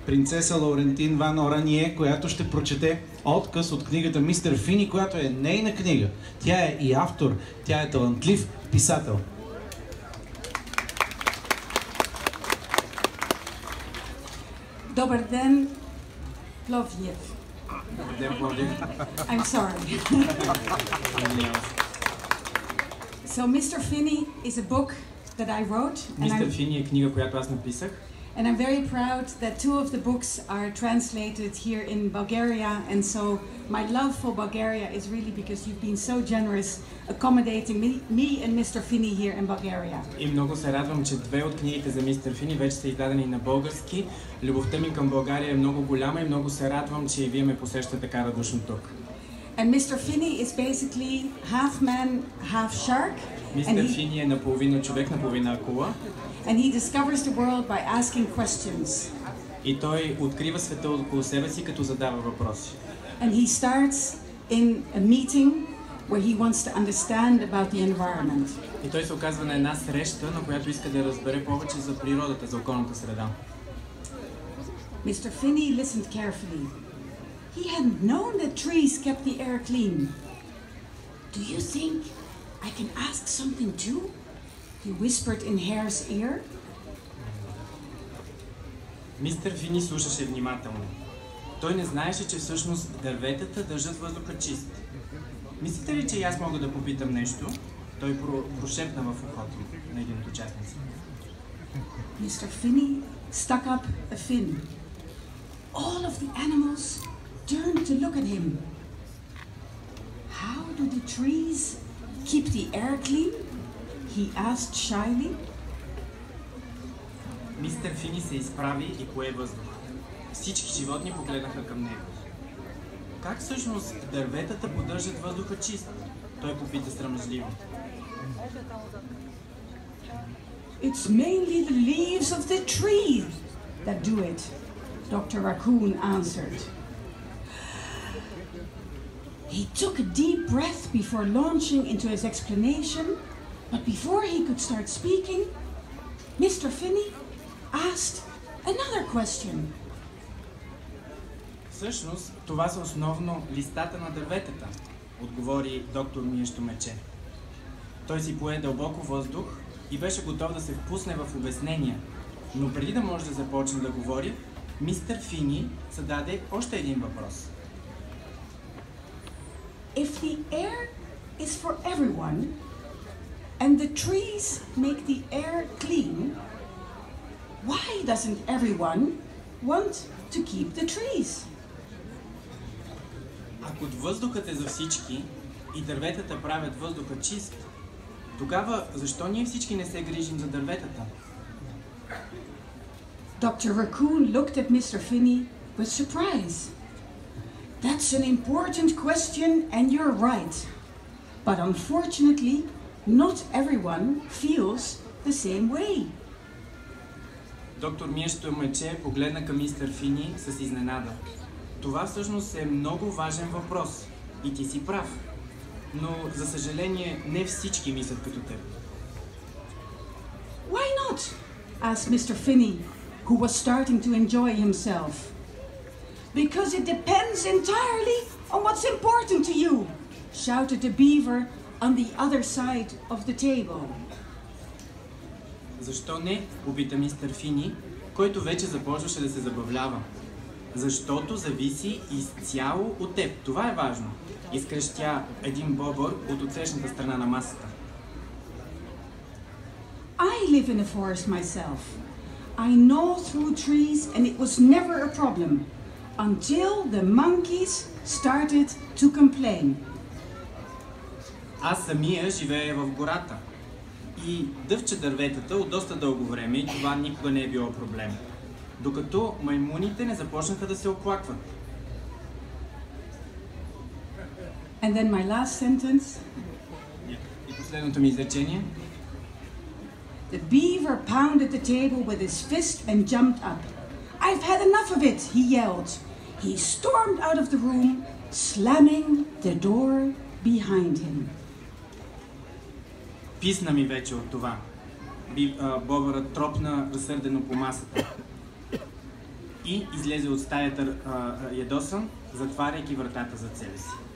принцеса Лаурентин ван Оранйе, която ще прочете откъс от книгата Мистър Фини, която е нейна книга. Тя е и автор, тя е талантлив писател. Добър ден, Пловдив. Добър ден, Пловдив. I'm sorry. So, Mr. Fini is a book that I wrote. Мистър Фини е книга, която аз написах. And I'm very proud that two of the books are translated here in Bulgaria, and so my love for Bulgaria is really because you've been so generous accommodating me and Mr. Fini here in Bulgaria. И много се радвам, че две от книгите за Мистър Фини вече са издадени на български. Любовта ми към България е много голяма и много се радвам, че и вие ме посещате така радушно тук. And Mr. Fini is basically half man, half shark. Мистър Фини е наполовина човек, наполовина акула. And he discovers the world by asking questions. И той открива света около себе си, като задава въпроси. And he starts in a meeting where he wants to understand about the environment. И той се оказва на една среща, на която иска да разбере повече за природата, за околната среда. Mr. Fini listened carefully. He hadn't known that trees kept the air clean. Do you think I can ask something too? He whispered in Hare's ear. Мистър Фини слушаше внимателно. Той не знаеше, че всъщност дърветата държат въздуха чист. Мислите ли, че и аз мога да попитам нещо? Той прошепна в ухото на един от участниците. Mr. Fini stuck up a fin. All of the animals turned to look at him. How do the trees keep the air clean? He asked shyly. Мистър Фини се изправи и пое въздух. Всички животни погледнаха към него. Как всъщност дърветата поддържат въздуха чист? Той попита срамежливо. It's mainly the leaves of the tree that do it, Dr. Raccoon answered. He took a deep breath before launching into his explanation, but before he could start speaking, Mr. Fini asked another question. Всъщност, това са основно листата на дърветата, отговори доктор Миещо мече. Той си пое дълбоко въздух и беше готов да се впусне в обяснения, но преди да може да започне да говори, мистер Фини зададе още един въпрос. If the air is for everyone, and the trees make the air clean, why doesn't everyone want to keep the trees? Ако въздухът е за всички и дърветата правят въздуха чист, тогава защо ние всички не се грижим за дърветата? Dr. Raccoon looked at Mr. Fini with surprise. That's an important question and you're right. But unfortunately, not everyone feels the same way. Доктор Миещо мече погледна към мистер Фини с изненада. Това всъщност е много важен въпрос. И ти си прав. Но, за съжаление, не всички мислят като теб. Why not? Asked Mr. Fini, who was starting to enjoy himself. Because it depends entirely on what's important to you, shouted the beaver on the other side of the table. Защо не? Попита мистер Фини, който вече започваше да се забавлява. Защото зависи изцяло от теб. Това е важно. Изкрещя един бобър от отсрещната страна на масата. I live in a forest myself. I know through trees and it was never a problem until the monkeys started to complain. Аз самия живея в гората и дъвча дърветата от доста дълго време и това никога не е било проблем. Докато маймуните не започнаха да се оплакват. And then my last sentence. И последното ми изречение. The beaver pounded the table with his fist and jumped up. I've had enough of it, he yelled. He stormed out of the room, slamming the door behind him. Писна ми вече от това. Бобърът тропна разсърдено по масата. и излезе от стаята ядосан, затваряйки вратата зад себе си.